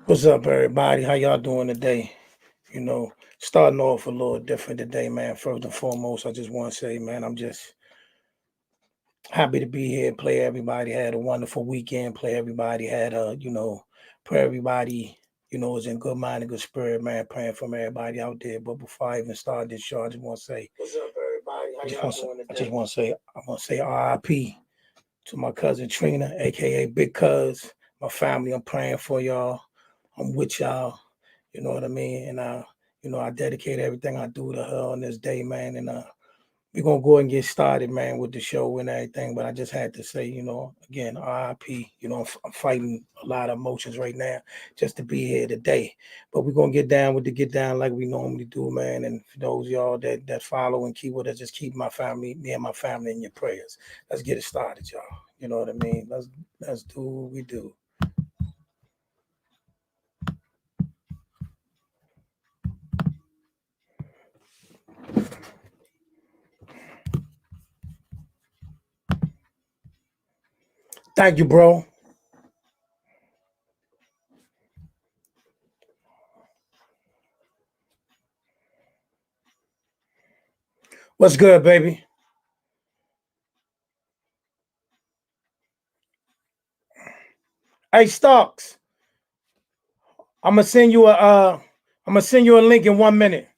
What's up, everybody? How y'all doing today? Starting off a little different today, man. First and foremost, I just want to say, man, I'm just happy to be here. Play everybody had a wonderful weekend. Play everybody had pray everybody, is in good mind and good spirit, man. Praying for everybody out there. But before I even start this show, I just want to say, What's up, everybody? How y'all doing I today? just want to say, I want to say RIP to my cousin Trina, aka Big Cuz. My family, I'm praying for y'all. I'm with y'all. You know what I mean? And I dedicate everything I do to her on this day, man. And we're gonna go and get started, man, with the show and everything. But I just had to say, again, RIP. I'm fighting a lot of emotions right now just to be here today. But we're gonna get down with the get down like we normally do, man. And for those of y'all that follow and keep with us, just keep me and my family in your prayers. Let's get it started, y'all. You know what I mean? Let's do what we do. Thank you, bro. What's good, baby? Hey, Starks. I'm gonna send you a link in 1 minute.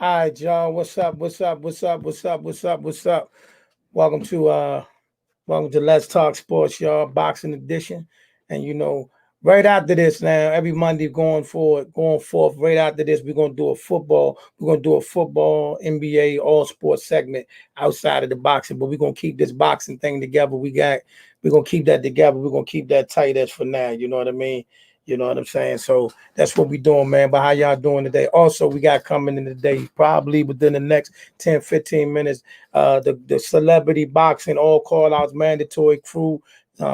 All right, y'all. What's up? What's up? What's up? What's up? What's up? What's up? Welcome to Let's Talk Sports, y'all, boxing edition. And right after this now, every Monday going forth, right after this, we're gonna do a football, NBA, all sports segment outside of the boxing, but we're gonna keep this boxing thing together. We're gonna keep that together, we're gonna keep that tight as for now, you know what I mean? You know what I'm saying? So that's what we doing, man. But how y'all doing today? Also, we got coming in today, probably within the next 10, 15 minutes, the celebrity boxing all call outs mandatory crew.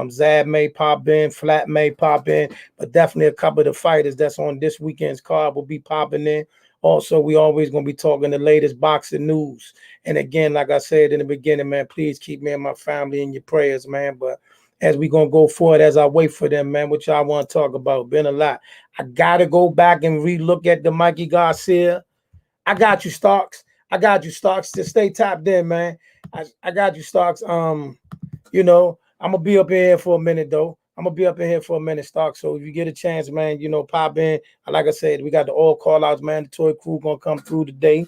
Zab may pop in, Flat may pop in, but definitely a couple of the fighters that's on this weekend's card will be popping in. Also, we always gonna be talking the latest boxing news. And again, like I said in the beginning, man, please keep me and my family in your prayers, man. But as we gonna go forward, as I wait for them, man, what y'all want to talk about? Been a lot. I gotta go back and relook at the Mikey Garcia. I got you, Starks. I got you, Starks. To stay tapped in, man. I got you, Starks. I'm gonna be up in here for a minute though. I'm gonna be up in here for a minute, Starks. So if you get a chance, man, pop in. Like I said, we got the all call outs mandatory crew gonna come through today.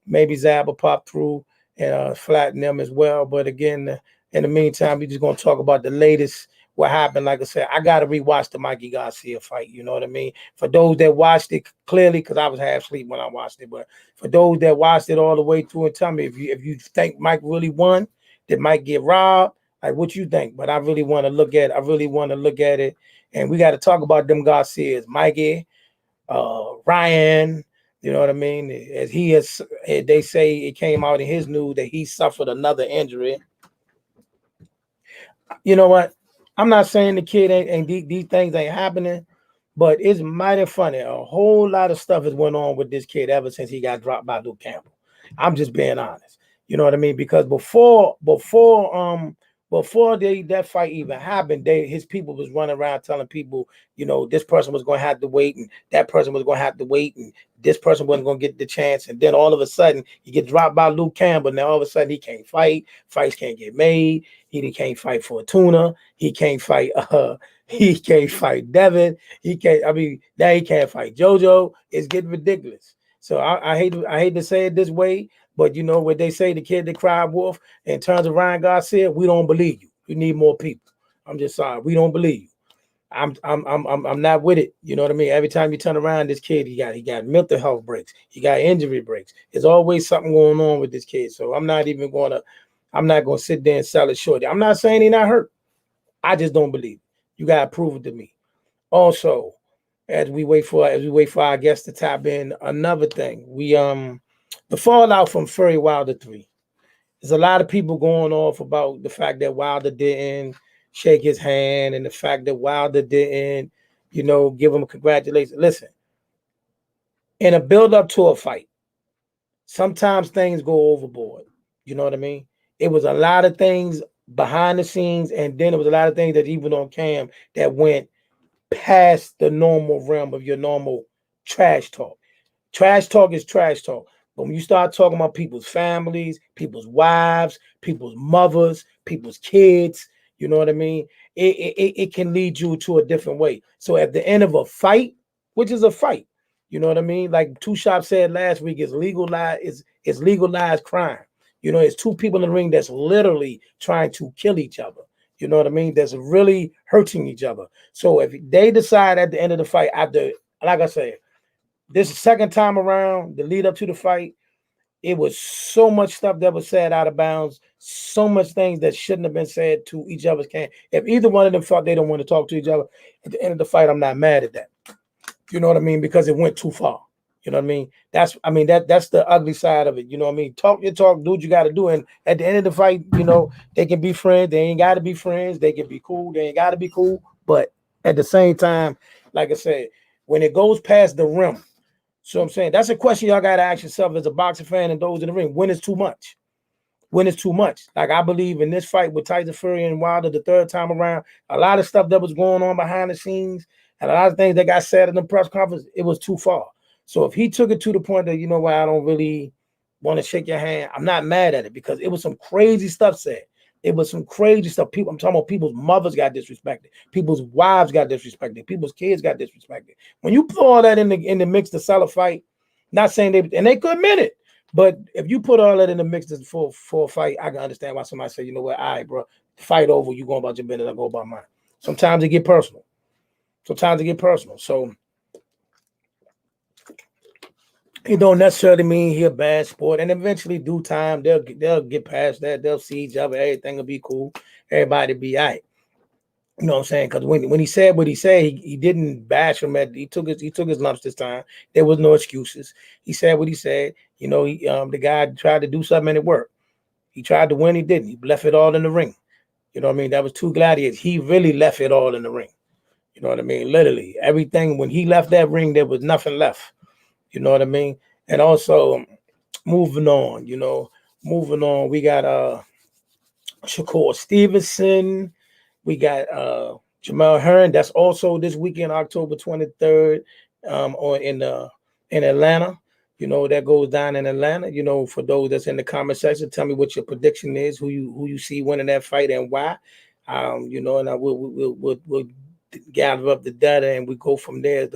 Maybe Zab will pop through and flatten them as well. But again, in the meantime, we just gonna talk about the latest what happened. Like I said, I gotta rewatch the Mikey Garcia fight. You know what I mean? For those that watched it clearly, because I was half asleep when I watched it, but for those that watched it all the way through and tell me if you think Mike really won, did Mike get robbed? Like what you think? But I really want to look at it. And we got to talk about them Garcias, Mikey, Ryan. You know what I mean? As he is, they say it came out in his news that he suffered another injury. You know what? I'm not saying the kid ain't these things ain't happening, but it's mighty funny. A whole lot of stuff has went on with this kid ever since he got dropped by Luke Campbell. I'm just being honest. You know what I mean? Because before that fight even happened, his people was running around telling people, this person was going to have to wait, and that person was going to have to wait, and this person wasn't going to get the chance. And then all of a sudden, he get dropped by Luke Campbell. Now all of a sudden, he can't fight. Fights can't get made. He can't fight for a tuna. He can't fight. He can't fight Devin. He can't. I mean, now he can't fight JoJo. It's getting ridiculous. So I hate to say it this way, but you know what they say, the kid that cried wolf. In terms of Ryan Garcia, we don't believe you. We need more people. I'm just sorry, we don't believe you. I'm not with it. You know what I mean? Every time you turn around, this kid, he got mental health breaks, he got injury breaks. There's always something going on with this kid. So I'm not gonna sit there and sell it short. I'm not saying he's not hurt. I just don't believe it. You gotta prove it to me. Also, as we wait for our guests to tap in, another thing, the fallout from Fury Wilder 3. There's a lot of people going off about the fact that Wilder didn't shake his hand and the fact that Wilder didn't, give him a congratulations. Listen, in a build up to a fight, sometimes things go overboard. You know what I mean? It was a lot of things behind the scenes, and then it was a lot of things that even on cam that went past the normal realm of your normal trash talk. Trash talk is trash talk. But when you start talking about people's families, people's wives, people's mothers, people's kids, you know what I mean? It can lead you to a different way. So at the end of a fight, which is a fight, you know what I mean? Like Two Shop said last week, it's legalized crime. It's two people in the ring that's literally trying to kill each other. You know what I mean? That's really hurting each other. So if they decide at the end of the fight, after, like I said, this second time around, the lead up to the fight, it was so much stuff that was said out of bounds, so much things that shouldn't have been said to each other's camp. If either one of them thought they don't want to talk to each other, at the end of the fight, I'm not mad at that. You know what I mean? Because it went too far. You know what I mean? That's the ugly side of it. You know what I mean? Talk your talk, do what you got to do. And at the end of the fight, they can be friends. They ain't got to be friends. They can be cool. They ain't got to be cool. But at the same time, like I said, when it goes past the rim, so I'm saying that's a question y'all got to ask yourself as a boxing fan and those in the ring. When is too much? When it's too much? Like I believe in this fight with Tyson Fury and Wilder the third time around, a lot of stuff that was going on behind the scenes and a lot of things that got said in the press conference, it was too far. So if he took it to the point that, I don't really want to shake your hand, I'm not mad at it because it was some crazy stuff said. It was some crazy stuff. I'm talking about people's mothers got disrespected. People's wives got disrespected. People's kids got disrespected. When you put all that in the mix to sell a fight, not saying they could admit it, but if you put all that in the mix for a fight, I can understand why somebody say, you know what, all right, bro, fight over, you going about your business, I go about mine. Sometimes it get personal. So it don't necessarily mean he a bad sport. And eventually, due time, they'll get past that. They'll see each other. Everything will be cool. Everybody be all right. You know what I'm saying? Because when he said what he said, he didn't bash him. He took his lumps this time. There was no excuses. He said what he said. The guy tried to do something and it worked. He tried to win. He didn't. He left it all in the ring. You know what I mean? That was two gladiators. He really left it all in the ring. You know what I mean? Literally everything. When he left that ring, there was nothing left. You know what I mean? And also, moving on, we got Shakur Stevenson. We got Jamel Hearn. That's also this weekend, October 23rd, in Atlanta. That goes down in Atlanta. For those that's in the comment section, tell me what your prediction is, who you see winning that fight and why. And we'll gather up the data and we go from there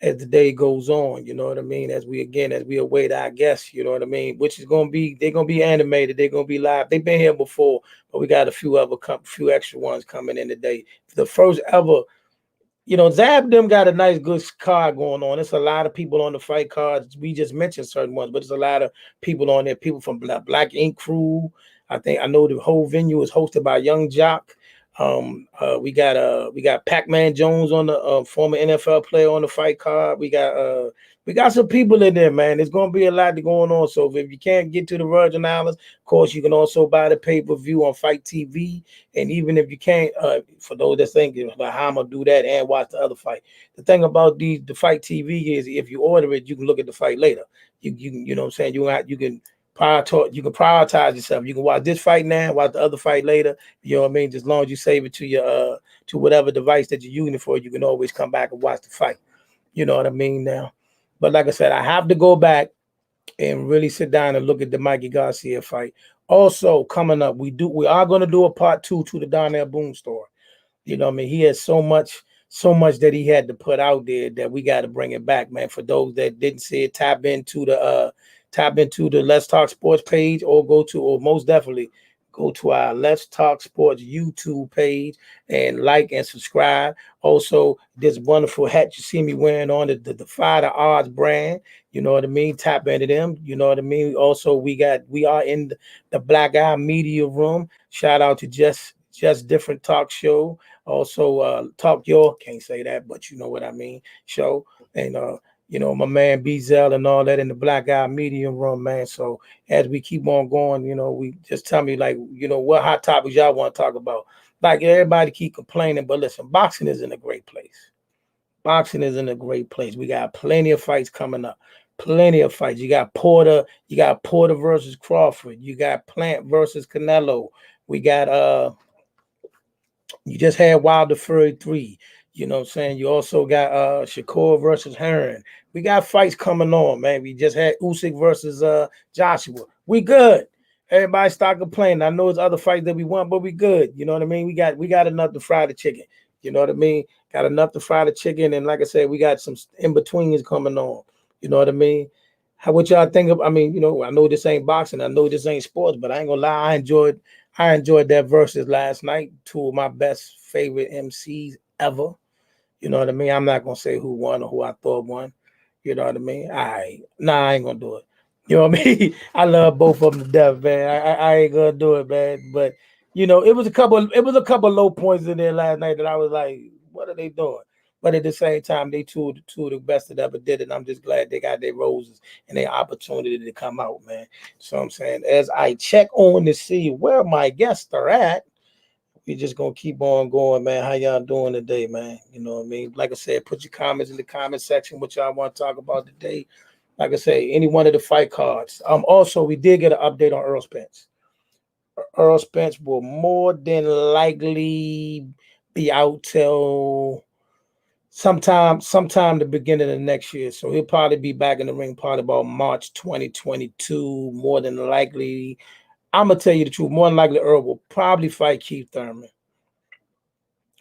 as the day goes on, you know what I mean? As we await our guests, you know what I mean? Which is they're gonna be animated, they're gonna be live. They've been here before, but we got a few extra ones coming in today. The first ever, Zab them got a nice good card going on. It's a lot of people on the fight cards. We just mentioned certain ones, but there's a lot of people on there. People from Black Ink Crew. I know the whole venue is hosted by Young Jock. We got Pac-Man Jones on the former NFL player on the fight card. We got some people in there, man. There's gonna be a lot going on. So if you can't get to the Virgin Islands, of course you can also buy the pay-per-view on Fight TV. And even if you can't, for those that thinking about how I'm gonna do that and watch the other fight, the thing about the Fight TV is if you order it, you can look at the fight later. You know what I'm saying? You can prioritize yourself. You can watch this fight now, watch the other fight later. You know what I mean? As long as you save it to your to whatever device that you're using it for, you can always come back and watch the fight. You know what I mean now? But like I said, I have to go back and really sit down and look at the Mikey Garcia fight. Also coming up, we are going to do a part 2 to the Donnell Boone story. You know what I mean? He has so much that he had to put out there that we got to bring it back, man. For those that didn't see it, tap into the Let's Talk Sports page or most definitely go to our Let's Talk Sports YouTube page and like and subscribe. Also, this wonderful hat you see me wearing on the Defy the Odds brand. You know what I mean? Tap into them. You know what I mean? Also, we are in the Black Eye Media Room. Shout out to Just Different Talk Show. Also, Talk Your, can't say that, but you know what I mean, show. And you know, my man Bezel and all that in the Black Eye Media Room, man. So as we keep on going, you know, we just tell me, like, you know, what hot topics y'all want to talk about. Like, everybody keep complaining, but listen, boxing is in a great place. Boxing is in a great place. We got plenty of fights coming up. Plenty of fights. You got Porter versus Crawford. You got Plant versus Canelo. We got you just had Wilder Fury 3. You know what I'm saying? You also got Shakur versus Hearn. We got fights coming on, man. We just had Usyk versus Joshua. We good. Everybody start complaining. I know it's other fights that we want, but we good. You know what I mean? We got enough to fry the chicken. You know what I mean? Got enough to fry the chicken. And like I said, we got some in-betweens coming on. You know what I mean? What y'all think of? I mean, you know, I know this ain't boxing. I know this ain't sports, but I ain't gonna lie. I enjoyed that versus last night. Two of my best favorite MCs ever. You know what I mean? I'm not gonna say who won or who I thought won. You know what I mean? I ain't gonna do it. You know what I mean? I love both of them to death, man. I ain't gonna do it, man. But you know, it was a couple low points in there last night that I was like, what are they doing? But at the same time, they two of the best that ever did it. And I'm just glad they got their roses and their opportunity to come out, man. So I'm saying, as I check on to see where my guests are at, we just gonna keep on going, man. How y'all doing today, man? You know what I mean? Like I said, put your comments in the comment section, what y'all want to talk about today. Like I say, any one of the fight cards. Also, we did get an update on Errol Spence. Errol Spence will more than likely be out till sometime the beginning of next year. So he'll probably be back in the ring probably about March 2022. More than likely, I'm gonna tell you the truth. More than likely, Errol will probably fight Keith Thurman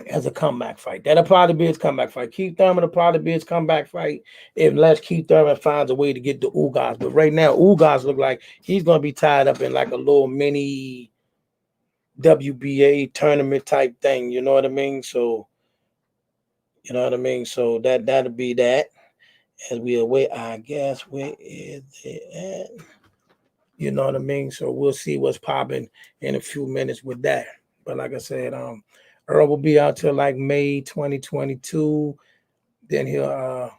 as a comeback fight. That'll probably be his comeback fight. Keith Thurman will probably be his comeback fight unless Keith Thurman finds a way to get the Ugas. But right now, Ugas look like he's gonna be tied up in like a little mini WBA tournament type thing. You know what I mean? So, you know what I mean? So that'll be that. As we await, I guess, where is it at? You know what I mean? So we'll see what's popping in a few minutes with that. But like I said, Earl will be out till like May 2022. Then he'll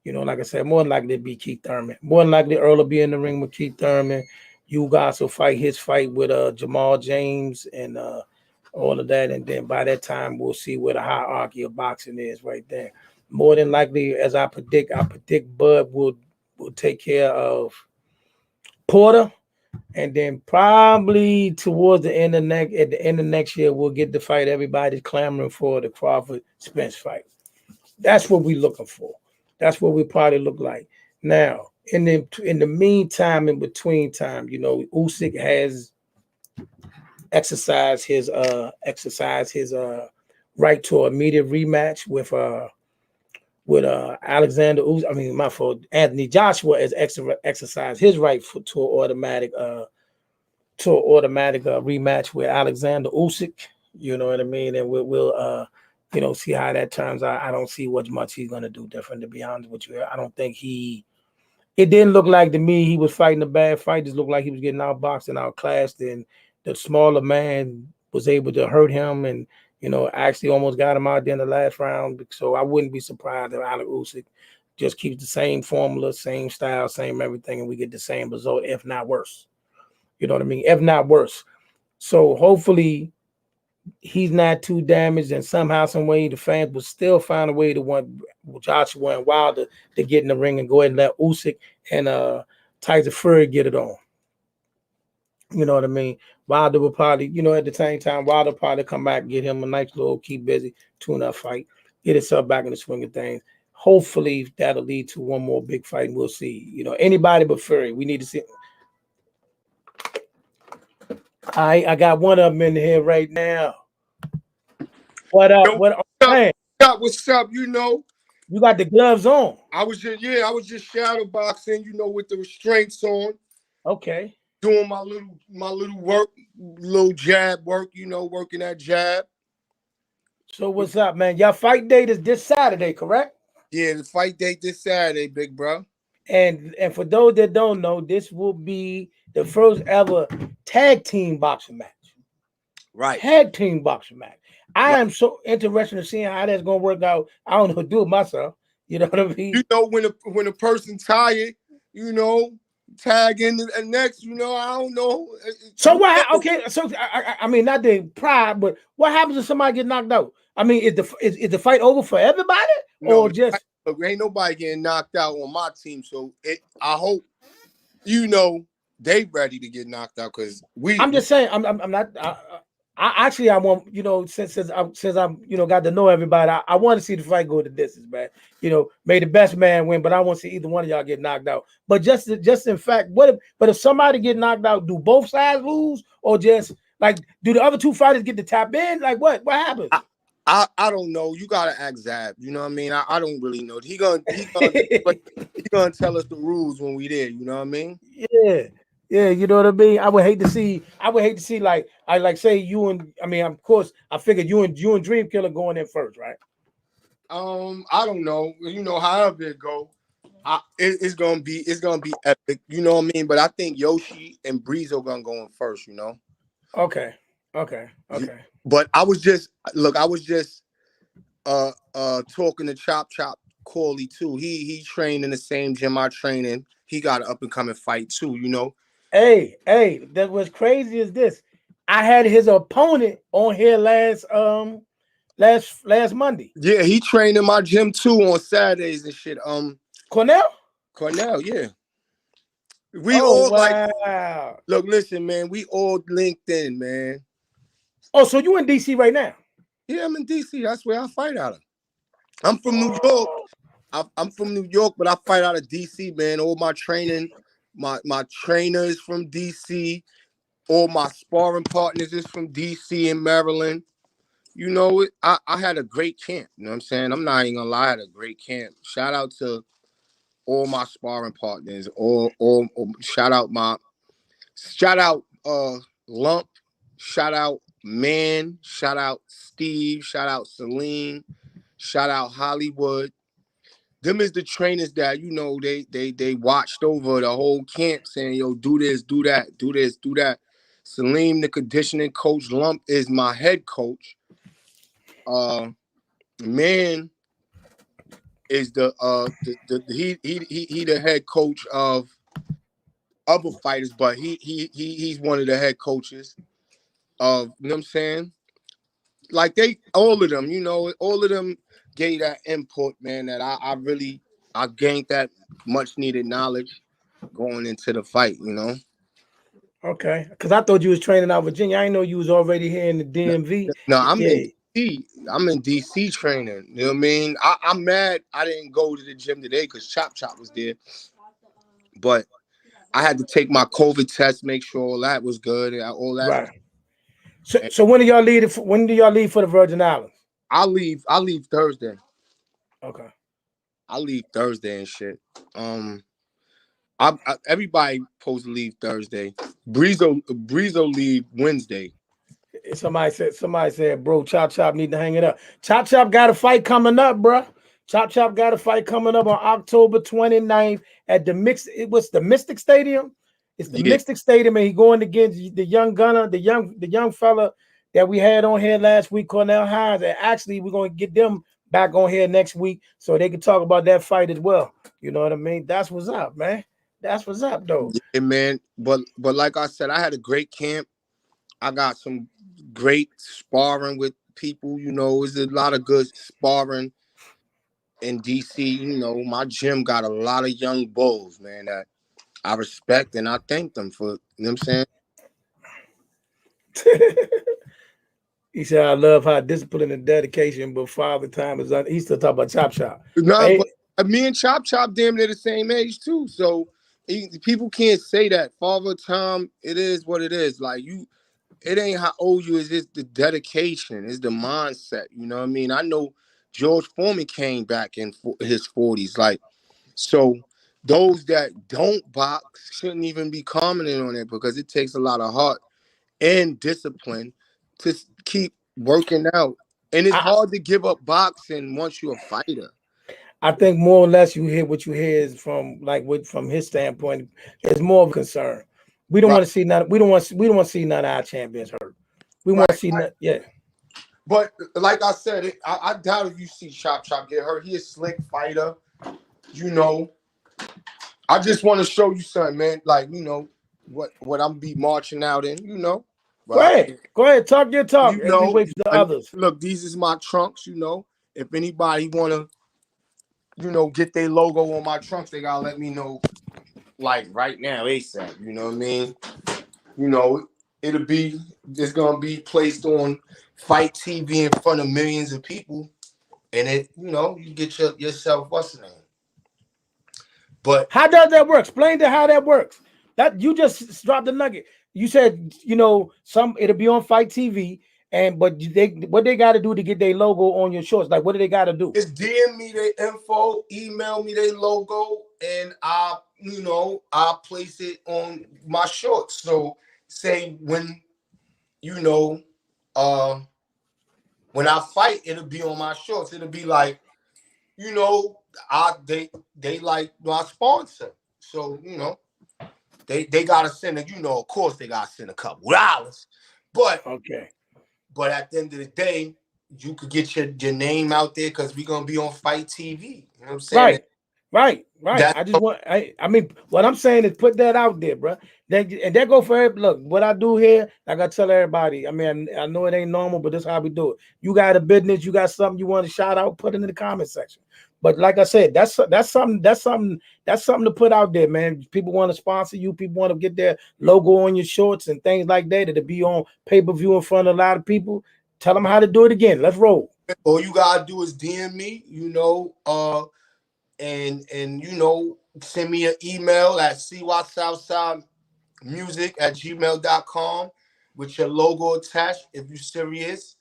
you know, like I said, more than likely to be Keith Thurman. More than likely Earl will be in the ring with Keith Thurman. You guys will fight his fight with Jamal James and all of that. And then by that time we'll see where the hierarchy of boxing is right there. More than likely, as I predict Bud will take care of Porter. And then probably towards the end of next year, we'll get the fight everybody's clamoring for, the Crawford Spence fight. That's what we're looking for. That's what we probably look like. Now, in the meantime, in between time, you know, Usyk has exercised his right to an immediate rematch with Alexander Usyk. I mean, my fault. Anthony Joshua has exercised his right to an automatic rematch with Alexander Usyk. You know what I mean? And we'll you know, see how that turns out. I don't see what much he's gonna do different, to be honest with you. I don't think it didn't look like to me he was fighting a bad fight. It looked like he was getting outboxed and outclassed, and the smaller man was able to hurt him and, you know, actually almost got him out there in the last round. So I wouldn't be surprised if Alex Usyk just keeps the same formula, same style, same everything, and we get the same result, if not worse. You know what I mean? If not worse. So hopefully he's not too damaged, and somehow, some way, the fans will still find a way to want Joshua and Wilder to get in the ring and go ahead and let Usyk and Tyson Fury get it on. You know what I mean? Wilder will probably, you know, at the same time, Wilder will probably come back and get him a nice little keep busy tune-up fight, get himself back in the swing of things. Hopefully that'll lead to one more big fight, and we'll see. You know, anybody but Fury. We need to see. I got one of them in here right now. What up? Yo, What up? What's up? You know, You got the gloves on. I was just shadow boxing, you know, with the restraints on. Okay. doing my little work, little jab work, working that jab. So what's up, man? Y'all fight date is this Saturday, correct? Yeah, the fight date this Saturday, big bro. And for those that don't know, this will be the first ever tag team boxing match. Right. Tag team boxing match. I Right. am so interested in seeing how that's gonna work out. I don't know, do it myself. You know what I mean? When a person tired, tag in the next, I don't know. So what? Okay, so I mean, not the pride, but what happens if somebody get knocked out? I mean, is the fight over for everybody, or just? Look, ain't nobody getting knocked out on my team, so I hope they ready to get knocked out because I'm just saying, I'm not. I want since I'm got to know everybody. I want to see the fight go the distance, man. May the best man win, but I want to see either one of y'all get knocked out. But just in fact, if somebody get knocked out, do both sides lose, or just like do the other two fighters get to tap in? Like what happens? I don't know. You gotta ask Zab. You know what I mean? I don't really know. He gonna tell us the rules when we there. You know what I mean? Yeah, you know what I mean. I would hate to see like say you and of course I figured you and Dream Killer going in first, right? I don't know. However it go, it's gonna be epic. You know what I mean? But I think Yoshi and Breezo gonna go in first. Okay. But I was just talking to Chop Corley too. He trained in the same gym I train in. He got an up and coming fight too. Hey, that was crazy is this. I had his opponent on here last Monday. Yeah, he trained in my gym too on Saturdays and shit. Cornell, yeah. Wow. Look, listen, man, we all linked in, man. Oh, so you in DC right now? Yeah, I'm in DC. That's where I fight out of. I'm from New York. I'm from New York, but I fight out of DC, man. All my training, my trainer is from DC. All my sparring partners is from DC and Maryland. I had a great camp. You know what I'm saying? I'm not even gonna lie, I had a great camp. Shout out to all my sparring partners. Shout out Lump. Shout out Man. Shout out Steve. Shout out Celine. Shout out Hollywood. Them is the trainers that they watched over the whole camp, saying, "Yo, do this, do that, do this, do that." Salim, the conditioning coach. Lump is my head coach. Man is the head coach of other fighters, but he's one of the head coaches of, you know what I'm saying? Like all of them gave that input, man, that I gained that much needed knowledge going into the fight, Okay, because I thought you was training out of Virginia. I didn't know you was already here in the DMV. No, I'm in DC. I'm in DC training. You know what I mean? I'm mad I didn't go to the gym today because Chop was there. But I had to take my COVID test, make sure all that was good. All that. Right. So when do y'all leave? When do y'all leave for the Virgin Islands? I leave Thursday. Okay. I leave Thursday and shit. Everybody supposed to leave Thursday. Breezo leave Wednesday. Somebody said, bro, Chop need to hang it up. Chop got a fight coming up, bro. Chop got a fight coming up on October 29th at the Mystic Stadium. It's the Mystic Stadium, and he going against the young gunner, the young fella that we had on here last week, Cornell Hines. And actually, we're going to get them back on here next week so they can talk about that fight as well. You know what I mean? That's what's up, man. That's what's up, though. Yeah, man. But like I said, I had a great camp. I got some great sparring with people. There's a lot of good sparring in DC. My gym got a lot of young bulls, man, that I respect, and I thank them for, you know what I'm saying? He said, I love how discipline and dedication, but father time is on. He still talk about Chop. No, but me and Chop damn near the same age too. So people can't say that. Father time, it is what it is. Like it ain't how old you is. It's the dedication. It's the mindset. You know what I mean? I know George Foreman came back in his 40s. Like, so those that don't box shouldn't even be commenting on it because it takes a lot of heart and discipline to keep working out. And it's hard to give up boxing once you're a fighter. I think more or less you hear what you hear is from from his standpoint, it's more of a concern. We don't want to see none. We don't want to see none of our champions hurt. We want to see none. Yeah. But like I said, I doubt if you see Chop get hurt. He a slick fighter. You know, I just want to show you something, man. Like, you know, what I'm be marching out in, you know. But Go ahead. Talk your talk. You know, we wait for the others. Look, these is my trunks, you know. If anybody want to, you know, get their logo on my trunks, they got to let me know, like, right now, ASAP. You know what I mean? You know, it's going to be placed on Fight TV in front of millions of people. And it, you know, you get yourself what's the name. But how does that work? Explain to how that works. That you just dropped the nugget. You said, you know, it'll be on Fight TV, but what they got to do to get their logo on your shorts? Like, what do they got to do? It's DM me their info, email me their logo, and I'll place it on my shorts. So say when, you know, when I fight, it'll be on my shorts. It'll be like, you know, they like my sponsor. So, you know, they gotta send it, you know, of course they gotta send a couple dollars. But okay. But at the end of the day, you could get your name out there because we're gonna be on Fight TV. You know what I'm saying? Right. I mean, what I'm saying is put that out there, bro. And that go for every, look, what I do here, like I tell everybody, I mean, I know it ain't normal, but this is how we do it. You got a business, you got something you want to shout out, put it in the comment section. But like I said, that's something to put out there, man. People want to sponsor you, people want to get their logo on your shorts and things like that, to be on pay-per-view in front of a lot of people. Tell them how to do it again. Let's roll. All you gotta do is DM me, you know, and you know, send me an email at cysouthsidemusic@gmail.com with your logo attached. If you're serious,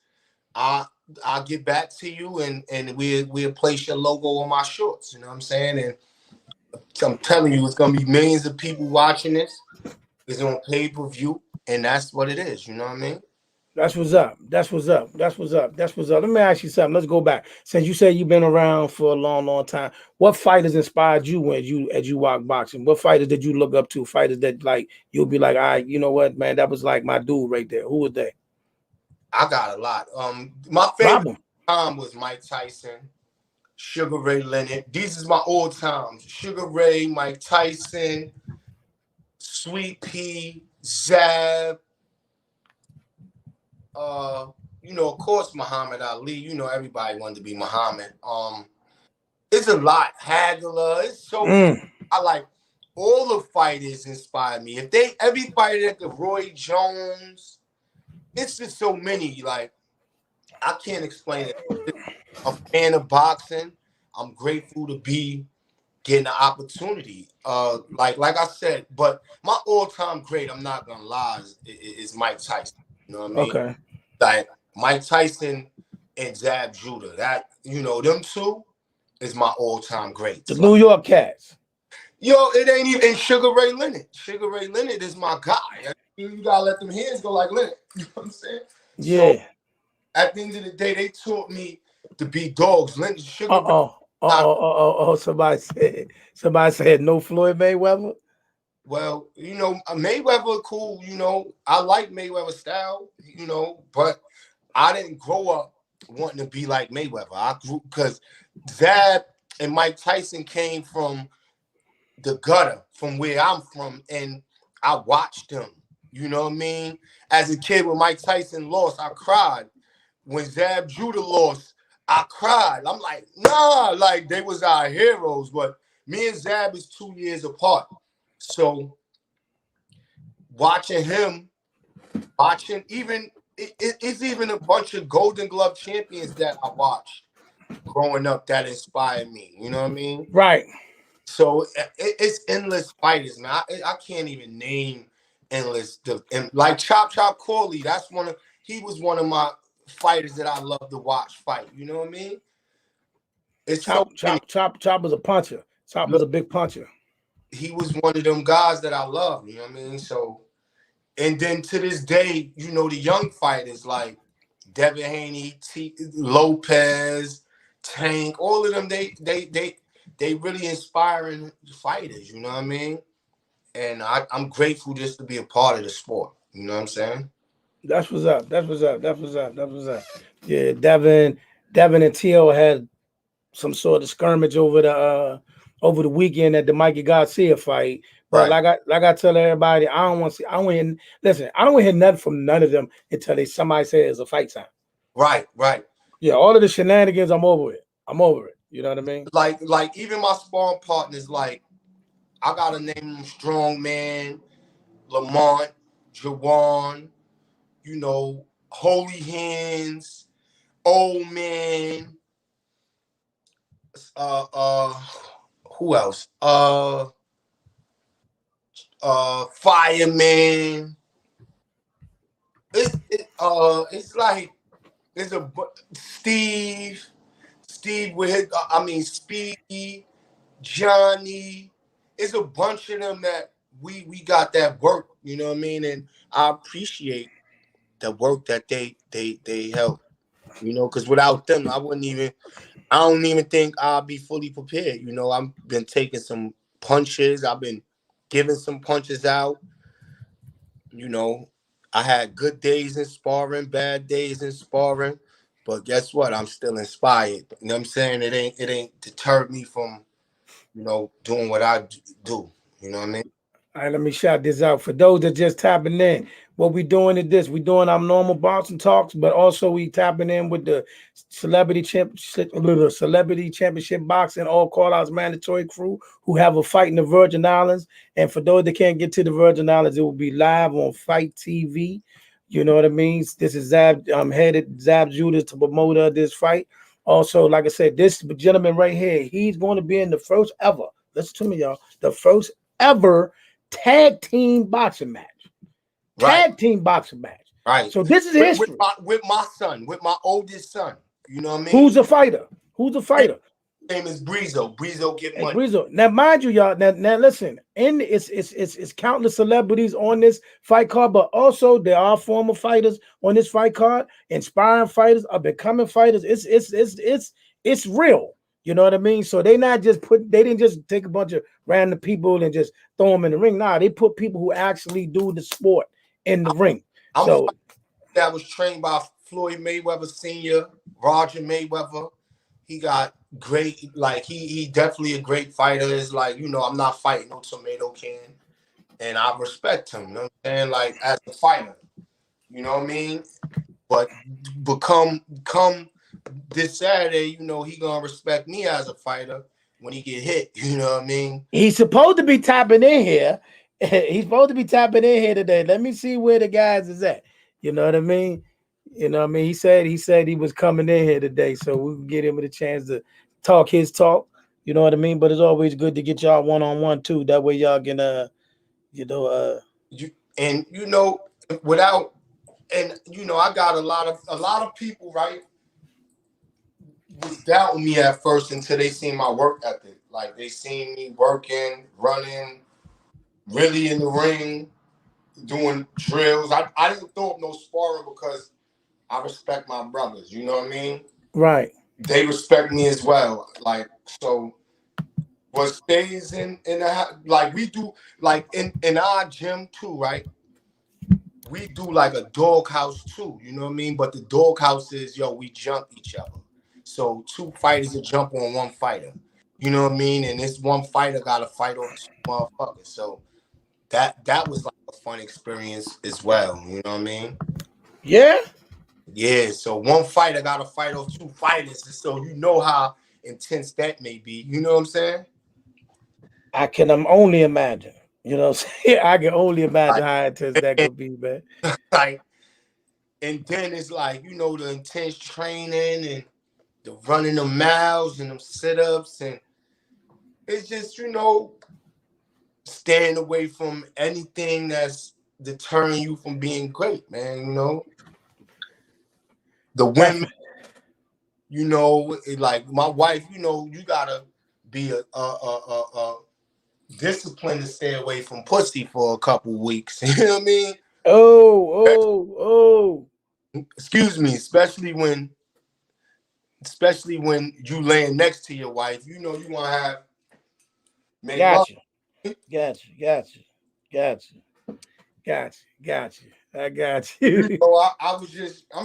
I'll get back to you and we'll place your logo on my shorts. You know what I'm saying? And I'm telling you, it's gonna be millions of people watching this. It's on pay-per-view, and that's what it is. You know what I mean? That's what's up. Let me ask you something. Let's go back. Since you said you've been around for a long, long time, what fighters inspired you as you walk boxing? What fighters did you look up to? Fighters that like you'll be like, all right, you know what, man, that was like my dude right there. Who was they? I got a lot. My favorite time was Mike Tyson, Sugar Ray Leonard. These is my old times. Sugar Ray, Mike Tyson, Sweet Pea, Zab. You know, of course, Muhammad Ali. You know, everybody wanted to be Muhammad. It's a lot. Hagler. It's so I like all the fighters inspire me. Everybody like the Roy Jones, it's just so many. Like, I can't explain it. I'm a fan of boxing. I'm grateful to be getting the opportunity. Like I said, but my all-time great, I'm not gonna lie, is Mike Tyson. You know what I mean? Okay. Like Mike Tyson and Zab Judah. That, you know, them two is my all-time greats. The New York Cats. Yo, it ain't even Sugar Ray Leonard. Sugar Ray Leonard is my guy. You gotta let them hands go like Leonard. You know what I'm saying? Yeah. So, at the end of the day, they taught me to be dogs. Leonard, Sugar Ray. Somebody said no Floyd Mayweather. Well, you know, Mayweather cool, you know. I like Mayweather's style, you know, but I didn't grow up wanting to be like Mayweather. I grew because Zab and Mike Tyson came from the gutter, from where I'm from, and I watched them. You know what I mean? As a kid, when Mike Tyson lost, I cried. When Zab Judah lost, I cried. I'm like, nah, like they was our heroes, but me and Zab is 2 years apart. So watching even it's even a bunch of Golden Glove champions that I watched growing up that inspired me. You know what I mean? Right. So it's endless fighters, man. I can't even name endless. Like Chop Corley, he was one of my fighters that I love to watch fight. You know what I mean? It's Chop was a puncher. Chop was a big puncher. he was one of them guys that I love, you know what I mean? So, and then to this day, you know, the young fighters like Devin Haney, Lopez, Tank, all of them, they really inspiring fighters, you know what I mean? And I'm grateful just to be a part of the sport. You know what I'm saying? That's what's up. That's what's up. That's what's up. That's what's up. Yeah, Devin and T.O. had some sort of skirmish over the weekend at the Mikey Garcia fight. But Right. like I tell everybody, I don't want to see. I don't want to listen. I don't want to hear nothing from none of them until somebody says it's a fight time. Right. Right. Yeah, all of the shenanigans, I'm over it. I'm over it. You know what I mean? Like even my sparring partners, like I gotta name them Strong Man, Lamont, Jawan, you know, Holy Hands, Old Man, who else? Fireman. It's like there's a Steve with his, Speedy, Johnny. It's a bunch of them that we got that work, you know what I mean? And I appreciate the work that they help, you know, because without them, I don't even think I'll be fully prepared. You know, I've been taking some punches, I've been giving some punches out, you know. I had good days in sparring, bad days in sparring, but guess what? I'm still inspired. You know what I'm saying? It ain't deterred me from, you know, doing what I do. You know what I mean? All right, let me shout this out for those that just tapping in. What we doing is this: we doing our normal boxing talks, but also we tapping in with the celebrity championship boxing all call outs mandatory crew who have a fight in the Virgin Islands. And for those that can't get to the Virgin Islands, it will be live on Fight TV. You know what I mean? This is Zab. I'm headed Zab Judas, the promoter of this fight. Also, like I said, this gentleman right here, he's going to be in the first ever. Listen to me, y'all. The first ever tag team boxing match. Right. Tag team boxing match. Right. So this is history. With my son, with my oldest son. You know what I mean? Who's a fighter? Who's a fighter? His name is Breezo. Breezo get money. Breezo. Now, mind you, y'all. Now listen. It's countless celebrities on this fight card, but also there are former fighters on this fight card, inspiring fighters, up and coming fighters. It's real. You know what I mean? So they didn't just take a bunch of random people and just throw them in the ring. Nah, they put people who actually do the sport in the ring. So that was trained by Floyd Mayweather Sr., Roger Mayweather. He got great, like he definitely a great fighter. It's like, you know, I'm not fighting no tomato can. And I respect him, you know what I'm saying? Like as a fighter. You know what I mean? But come this Saturday, you know, he gonna respect me as a fighter when he get hit. You know what I mean? He's supposed to be tapping in here. He's supposed to be tapping in here today. Let me see where the guys is at. You know what I mean? You know what I mean? He said he was coming in here today, so we can get him a chance to talk his talk. You know what I mean? But it's always good to get y'all one-on-one too. That way y'all can I got a lot of people, right, was doubting me at first until they seen my work ethic. Like they seen me working, running, really in the ring, doing drills. I didn't throw up no sparring because I respect my brothers. You know what I mean? Right. They respect me as well. Like so. What stays in the like we do like in our gym too, right? We do like a dog house too, you know what I mean? But the dog house is we jump each other. So two fighters will jump on one fighter. You know what I mean? And this one fighter gotta fight off two motherfuckers. So that was like a fun experience as well. You know what I mean? Yeah. Yeah. So one fighter gotta fight off two fighters. So you know how intense that may be. You know what I'm saying? I can only imagine. You know what I'm saying? I can only imagine how intense that could be, man. Like, and then it's like, the intense training and the running the miles and them sit-ups. And it's just, staying away from anything that's deterring you from being great, man, The women, like my wife, you gotta be a discipline to stay away from pussy for a couple weeks. You know what I mean? Oh. Excuse me, especially when you laying next to your wife. You know you want to make love. Gotcha. I got You you. know, I'm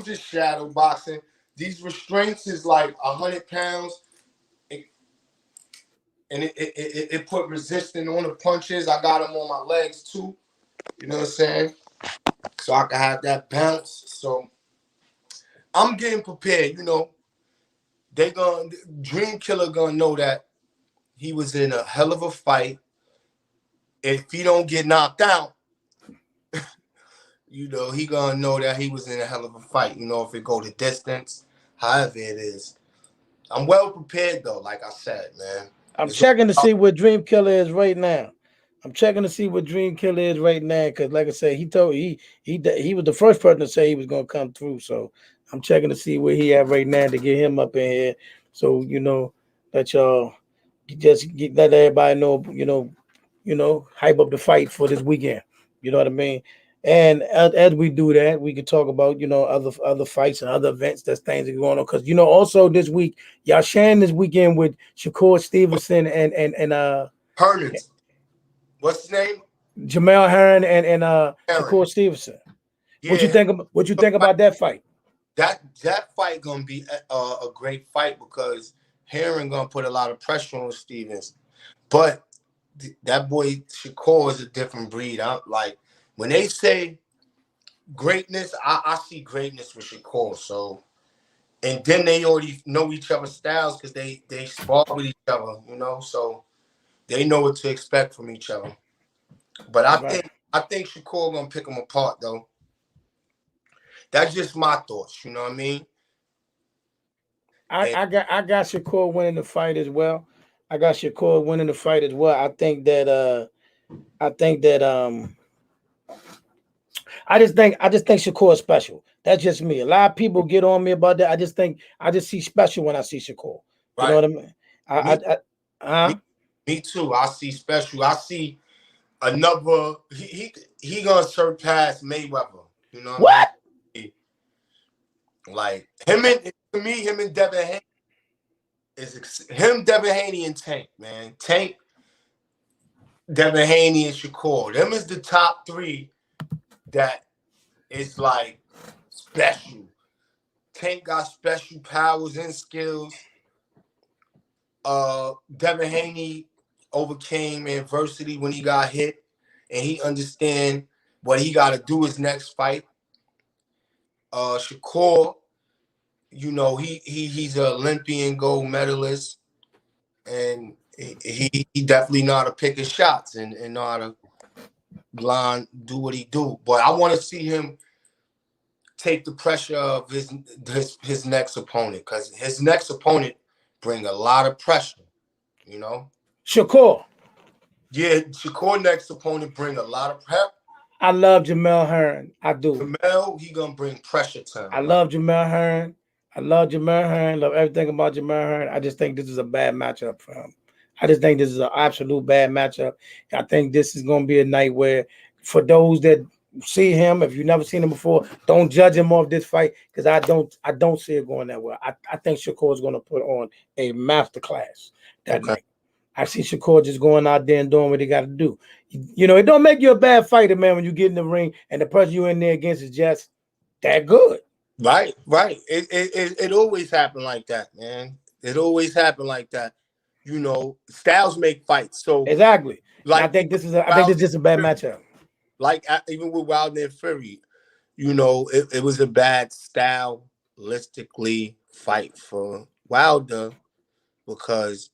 just shadow boxing. These restraints is like 100 pounds, and it put resistance on the punches. I got them on my legs too. You know what I'm saying? So I can have that bounce. So I'm getting prepared. You know, Dream Killer gonna know that he was in a hell of a fight. If he don't get knocked out, you know, he gonna know that he was in a hell of a fight. You know, if it go the distance, however it is. I'm well prepared though, like I said, man. I'm checking to see what Dream Killer is right now. Because, like I said, he was the first person to say he was gonna come through. So I'm checking to see where he at right now to get him up in here. So you know that y'all let everybody know. Hype up the fight for this weekend. You know what I mean? And as we do that, we can talk about other fights and other events that's things that are going on. Because also this week, y'all sharing this weekend with Shakur Stevenson and Herman's. What's his name? Jamel Hearn and Shakur Stevenson. Yeah. What you think about that fight? That fight gonna be a great fight because Hearn gonna put a lot of pressure on Stevens, but that boy Shakur is a different breed. Like when they say greatness, I see greatness with Shakur. So, and then they already know each other's styles because they spar with each other, you know. So they know what to expect from each other. But I think Shakur gonna pick them apart though. That's just my thoughts, you know what I mean? I got Shakur winning the fight as well. I just think Shakur is special. That's just me. A lot of people get on me about that. I just see special when I see Shakur. You know what I mean? Me too. I see special. I see another. He gonna surpass Mayweather. You know what? I mean? Like him and Devin Haney Devin Haney and Tank, man. Tank, Devin Haney, and Shakur. Them is the top three that is like special. Tank got special powers and skills. Devin Haney overcame adversity when he got hit, and he understand what he got to do his next fight. Shakur, you know, he's an Olympian gold medalist, and he definitely know how to pick his shots and know how to do what he do. But I want to see him take the pressure of his next opponent, because his next opponent bring a lot of pressure, you know. Shakur. Yeah, Shakur next opponent bring a lot of prep. I love Jamel Hearn. I do. Jamel, he gonna bring pressure to him. I love Jamel Hearn. Love everything about Jamel Hearn. I just think this is a bad matchup for him. I just think this is an absolute bad matchup. I think this is going to be a night where, for those that see him, if you've never seen him before, don't judge him off this fight, because I don't see it going that well. I think Shakur is going to put on a masterclass that night. I see Shakur just going out there and doing what he got to do. You know, it don't make you a bad fighter, man, when you get in the ring and the person you're in there against is just that good. Right. It always happened like that, man. It always happened like that. You know, styles make fights. So exactly. Like, I think this is just a bad matchup. Like even with Wilder and Fury, you know, it was a bad stylistically fight for Wilder because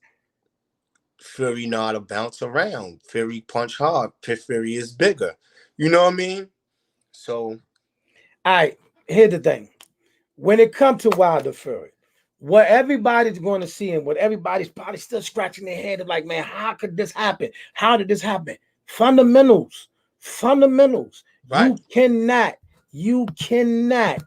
Fury know how to bounce around. Fury punch hard. Fury is bigger. You know what I mean? So, all right. Here's the thing: when it comes to Wilder Fury, what everybody's going to see and what everybody's probably still scratching their head of, like, man, how could this happen? How did this happen? Fundamentals. Right. You cannot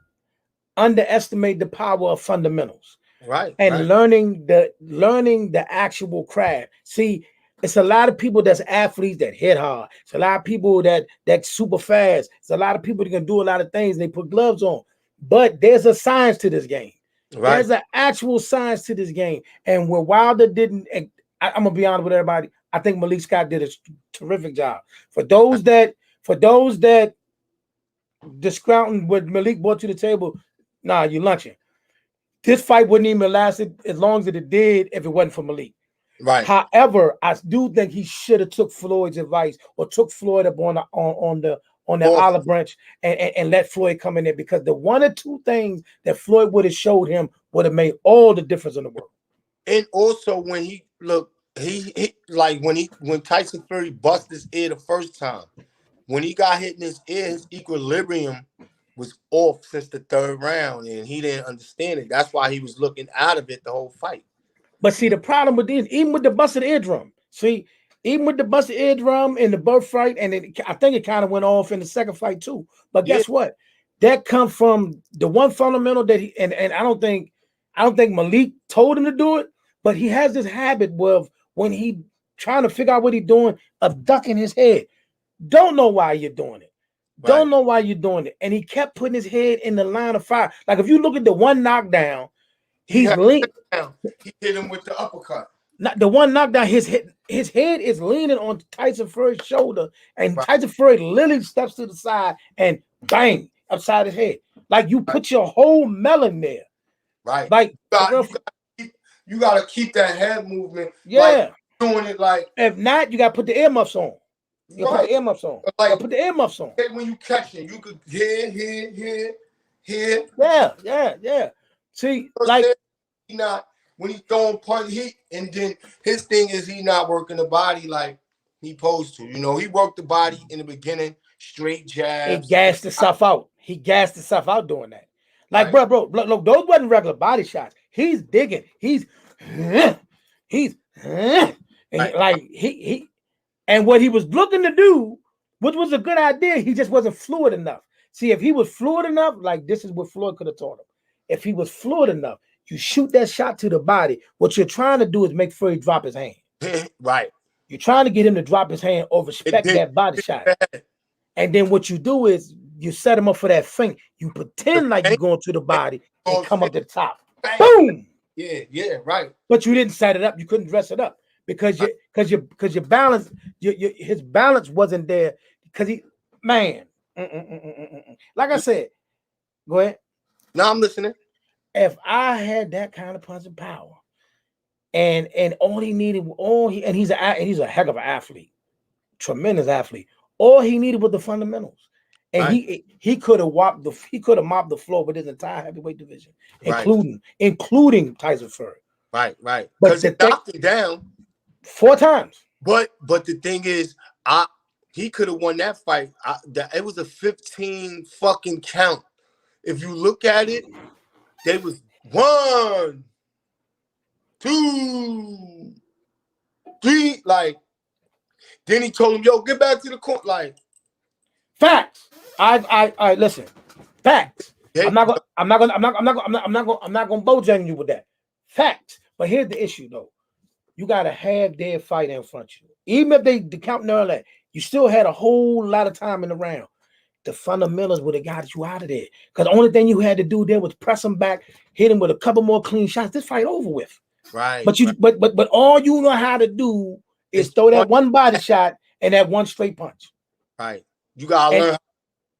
underestimate the power of fundamentals. Right. And learning the actual craft. See, It's a lot of people that's athletes that hit hard. It's a lot of people that's super fast. It's a lot of people that can do a lot of things. And they put gloves on, but there's a science to this game. Right. There's an actual science to this game. And where Wilder didn't, and I'm gonna be honest with everybody, I think Malik Scott did a terrific job. For those that discounting what Malik brought to the table, nah, you lunching. This fight wouldn't even last as long as it did if it wasn't for Malik. Right. However, I do think he should have took Floyd's advice or took Floyd up on the olive branch and let Floyd come in there, because the one or two things that Floyd would have showed him would have made all the difference in the world. And also when he like when Tyson Fury busted his ear the first time, when he got hit in his ear, his equilibrium was off since the third round, and he didn't understand it. That's why he was looking out of it the whole fight. But see, the problem with this, even with the busted eardrum, even with the busted eardrum in the birth fight, and I think it kind of went off in the second fight too. But guess what? That comes from the one fundamental that he and I don't think Malik told him to do it, but he has this habit of when he trying to figure out what he's doing of ducking his head. Don't know why you're doing it. Right. Don't know why you're doing it. And he kept putting his head in the line of fire. Like if you look at the one knockdown, he's leaning. He hit him with the uppercut. Not the one knockdown, his head is leaning on Tyson Fury's shoulder, and Tyson Fury literally steps to the side and bang upside his head. Like you put your whole melon there. Right. Like you gotta keep that head movement. Yeah. Like doing it like, if not, you gotta put the earmuffs on. You put the earmuffs on. Like, put the earmuffs on. When you catch it, you could here. Yeah. See, like he not when he's throwing punch, and then his thing is he not working the body like he supposed to. You know, he worked the body in the beginning, straight jabs. He gassed himself out. He gassed himself out doing that. Like, right. bro, look, those wasn't regular body shots. He's digging. He's right. Like he and what he was looking to do, which was a good idea, he just wasn't fluid enough. See, if he was fluid enough, like this is what Floyd could have taught him. If he was fluid enough, you shoot that shot to the body. What you're trying to do is make Fury drop his hand. Right. You're trying to get him to drop his hand or respect that body shot. And then what you do is you set him up for that feint. You pretend like you're going to the body and come up to the top. Bang. Boom. Yeah, right. But you didn't set it up. You couldn't dress it up because your balance, his balance wasn't there because he, man. Like I said, go ahead. No, I'm listening. If I had that kind of punching power, and all he needed, and he's a heck of an athlete, tremendous athlete. All he needed was the fundamentals, and right. he could have mopped the floor with his entire heavyweight division, including Tyson Fury. Right. Because he knocked him down 4 times. But the thing is, he could have won that fight. It was a 15 fucking count. If you look at it, they was 1, 2, 3. Like, then he told him, "Yo, get back to the court." Like, facts. I listen. Facts. I'm not gonna bojang you with that. Facts. But here's the issue, though. You gotta have their fight in front of you. Even if they counting all that, you still had a whole lot of time in the round. The fundamentals would have got you out of there. Because the only thing you had to do there was press him back, hit him with a couple more clean shots. This fight over with. Right. But all you know how to do is throw that one body shot and that one straight punch. Right. You gotta learn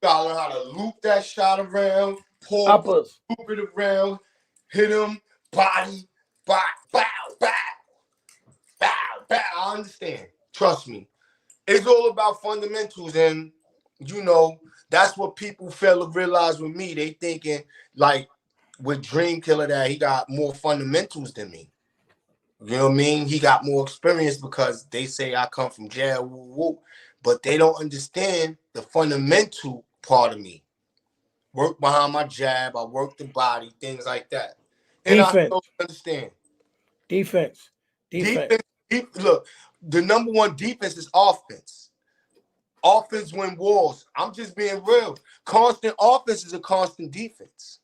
how to loop that shot around, loop it around, hit him, body, bow. I understand. Trust me. It's all about fundamentals, and you know, that's what people fail to realize with me. They thinking like with Dream Killer that he got more fundamentals than me. You know what I mean? He got more experience because they say I come from jail, but they don't understand the fundamental part of me. Work behind my jab, I work the body, things like that. And defense. I don't understand. Defense. Look, the number one defense is offense. Offense win wars. I'm just being real. Constant offense is a constant defense.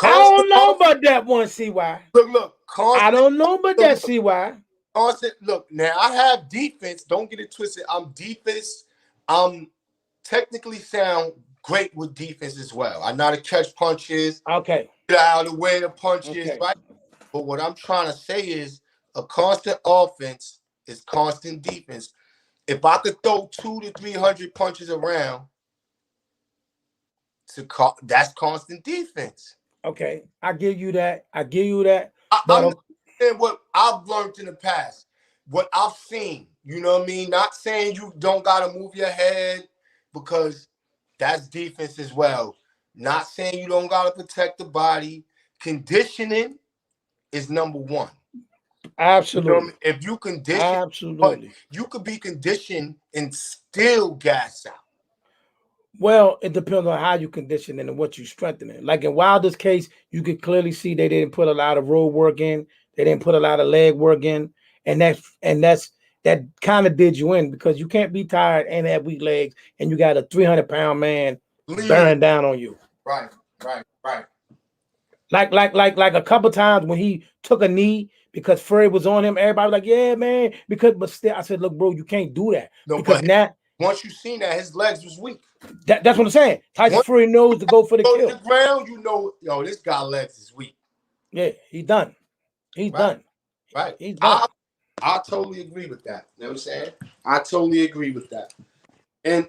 I don't know about that one, CY. Look. I don't know about that, CY. Constant. Look, now I have defense. Don't get it twisted. I'm defense. I'm technically sound great with defense as well. I know how to catch punches. Okay. Get out of the way of punches, Okay. right? But what I'm trying to say is a constant offense is constant defense. If I could throw 200 to 300 punches around, that's constant defense. Okay, I give you that. I'm saying what I've learned in the past, what I've seen. You know what I mean? Not saying you don't gotta move your head because that's defense as well. Not saying you don't gotta protect the body. Conditioning is number one. Absolutely. You know what I mean? If you condition, absolutely, you could be conditioned and still gas out. Well, it depends on how you condition and what you strengthening. Like in Wilder's case, you could clearly see they didn't put a lot of road work in. They didn't put a lot of leg work in, and that kind of did you in because you can't be tired and have weak legs, and you got a 300-pound man bearing down on you. Right. Like a couple times when he took a knee because Fred was on him, everybody was like, "Yeah, man." But still, I said, "Look, bro, you can't do that because now." Once you seen that, his legs was weak. That's what I'm saying. Tyson Fury knows to go for the kill. To the ground, you know, yo, this guy legs is weak. Yeah, he's done. He's done. Right. He's done. I totally agree with that. You know what I'm saying? I totally agree with that. And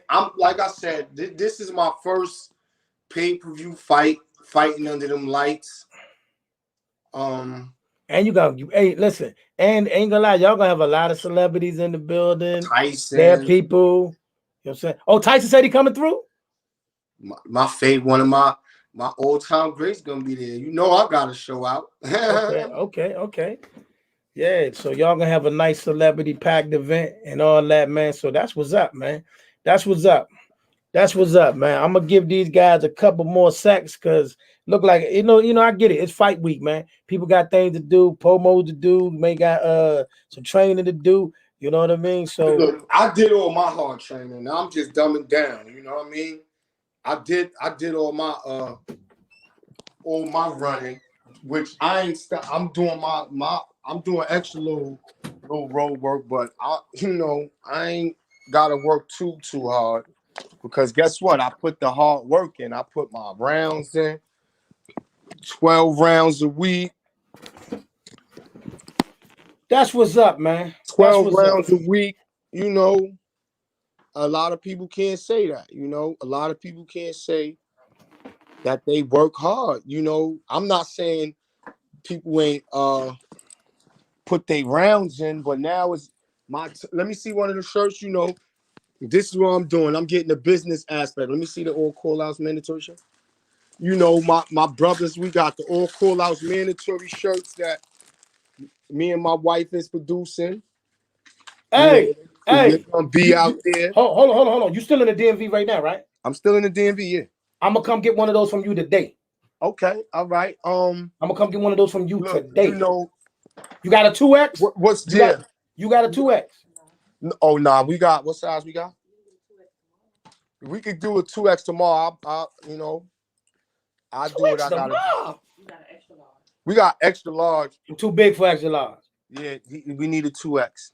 I'm like I said, this is my first pay-per-view fighting under them lights. And you got, hey, listen, and ain't gonna lie, y'all gonna have a lot of celebrities in the building. Tyson. There are people. You know what I'm saying? Oh, Tyson said he coming through? My favorite, one of my all-time greats gonna be there. You know I gotta show out. Okay. Yeah, so y'all gonna have a nice celebrity packed event and all that, man. So that's what's up, man. That's what's up, man. I'm gonna give these guys a couple more seconds because look like you know, I get it. It's fight week, man. People got things to do, promos to do, may got some training to do. You know what I mean? So look, I did all my hard training. Now I'm just dumbing down. You know what I mean? I did all my running, which I ain't. I'm doing I'm doing extra little road work, but I ain't gotta work too hard because guess what? I put the hard work in. I put my rounds in, 12 rounds a week. That's what's up, man. 12 rounds a week. You know, a lot of people can't say that. You know, a lot of people can't say that they work hard. You know, I'm not saying people ain't put their rounds in, but now it's let me see one of the shirts. You know, this is what I'm doing. I'm getting the business aspect. Let me see the all call outs mandatory shirt. You know, my brothers, we got the all call outs mandatory shirts that me and my wife is producing. Hey, we're gonna be out there. Hold on. You still in the DMV right now, right? I'm still in the DMV, yeah. I'm gonna come get one of those from you today. Okay, all right. I'm gonna come get one of those from you today. You know, you got a 2X? You got a 2X? Oh nah, we got what size we got? We could do a 2X tomorrow. I'll do what I gotta. We got extra large. Too big for extra large. Yeah, we need a 2X.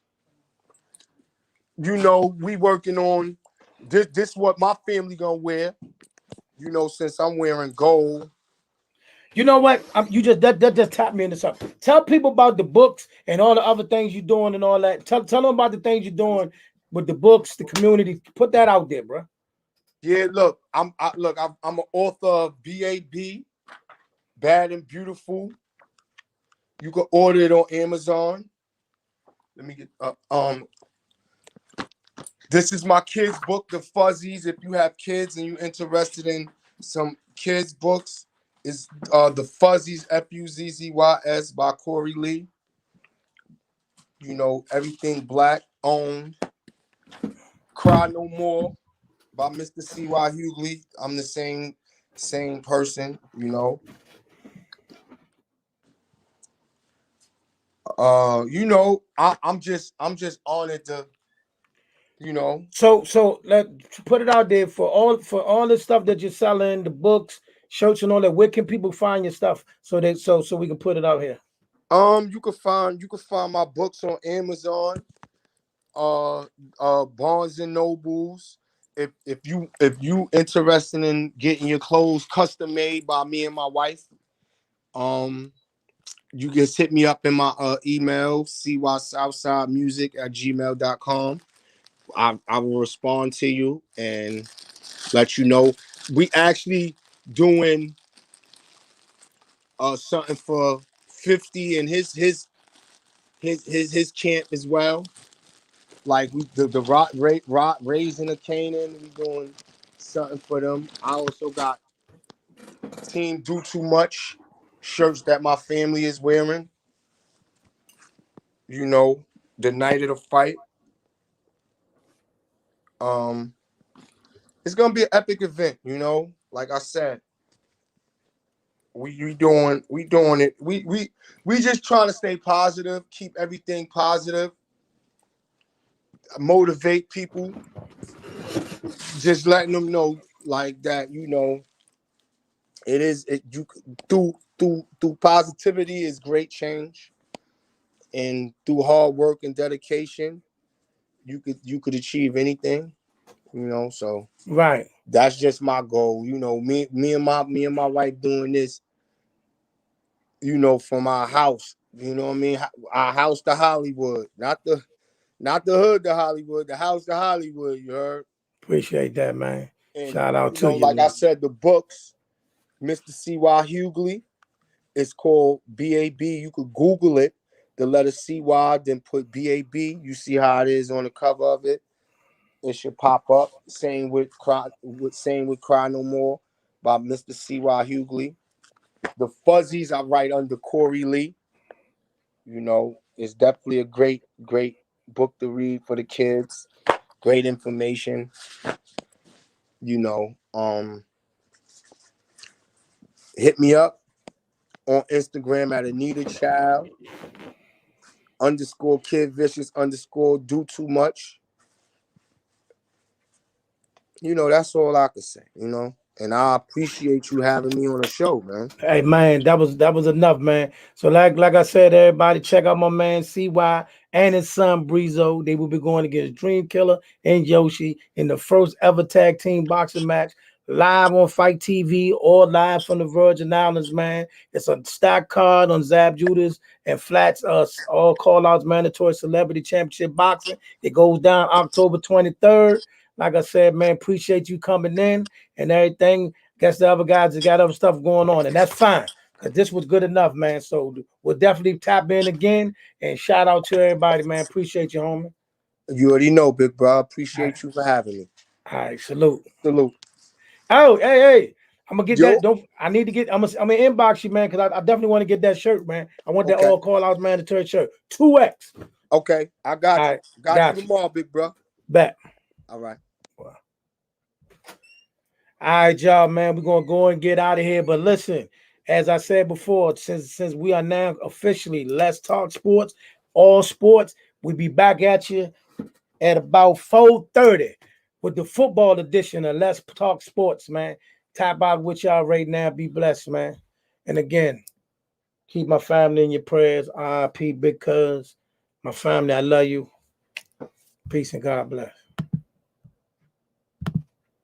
You know, we working on this. This what my family gonna wear. You know, since I'm wearing gold. You know what? You just that just tapped me into something. Tell people about the books and all the other things you're doing and all that. Tell them about the things you're doing with the books, the community. Put that out there, bro. Yeah, look, I'm an author of BAB, Bad and Beautiful. You can order it on Amazon. Let me get this is my kids' book, The Fuzzies. If you have kids and you're interested in some kids' books, is The Fuzzies, Fuzzys by Corey Lee. You know, everything black owned. Cry No More by Mr. C.Y. Hughley. I'm the same person, you know. You know, I'm just honored to, you know. So let's put it out there for all the stuff that you're selling, the books, shirts and all that, where can people find your stuff so we can put it out here? You can find my books on Amazon, Barnes and Nobles. If you interested in getting your clothes custom made by me and my wife, you just hit me up in my email, cysouthsidemusic@gmail.com. I will respond to you and let you know. We actually doing something for 50 and his camp as well. Like the rock raising a Canaan, we doing something for them. I also got Team Do Too Much shirts that my family is wearing. You know, the night of the fight. It's gonna be an epic event. You know, like I said, we doing it. We just trying to stay positive, keep everything positive, motivate people, just letting them know like that. You know, you through positivity is great change, and through hard work and dedication, you could achieve anything. You know, so Right. that's just my goal. You know, me and my wife doing this. You know, from our house. You know what I mean? Our house to Hollywood, not the hood to Hollywood, the house to Hollywood. You heard? Appreciate that, man. And Shout out you to know, you, like I man. said, the books, Mr. C.Y. Hughley. It's called BAB. You could Google it, the letter CY, then put BAB. You see how it is on the cover of it. It should pop up. Same with Cry No More by Mr. C.Y. Hughley. The Fuzzies I write under Corey Lee. You know, it's definitely a great book to read for the kids. Great information. You know, hit me up on Instagram at Anita Child _Kid Vicious _ Do Too Much. You know, that's all I can say, you know. And I appreciate you having me on the show, man. Hey man, that was enough, man. So like I said, everybody check out my man CY and his son Breezo. They will be going against Dream Killer and Yoshi in the first ever tag team boxing match, live on Fight TV or live from the Virgin Islands, man. It's a stock card on Zab Judas and Flats all call outs mandatory celebrity championship boxing. It goes down October 23rd. Like I said, man, appreciate you coming in and everything. Guess the other guys that got other stuff going on, and that's fine because this was good enough, man. So we'll definitely tap in again and shout out to everybody, man. Appreciate you, homie. You already know, big bro. I appreciate you for having me. All right, salute. Salute. Oh, hey, I'm gonna get Yo. that. I'm gonna inbox you, man, because I definitely want to get that shirt, man. I want that all call out mandatory shirt. 2X. Okay, I got you. Right, got you tomorrow, big bro. Bet. All right. Well. All right, y'all, man. We're gonna go and get out of here. But listen, as I said before, since we are now officially Let's Talk Sports, all sports, we'll be back at you at about 4:30 with the football edition of Let's Talk Sports, man. Tap out with y'all right now. Be blessed, man. And again, keep my family in your prayers. RIP, Big Cuz. My family, I love you. Peace and God bless.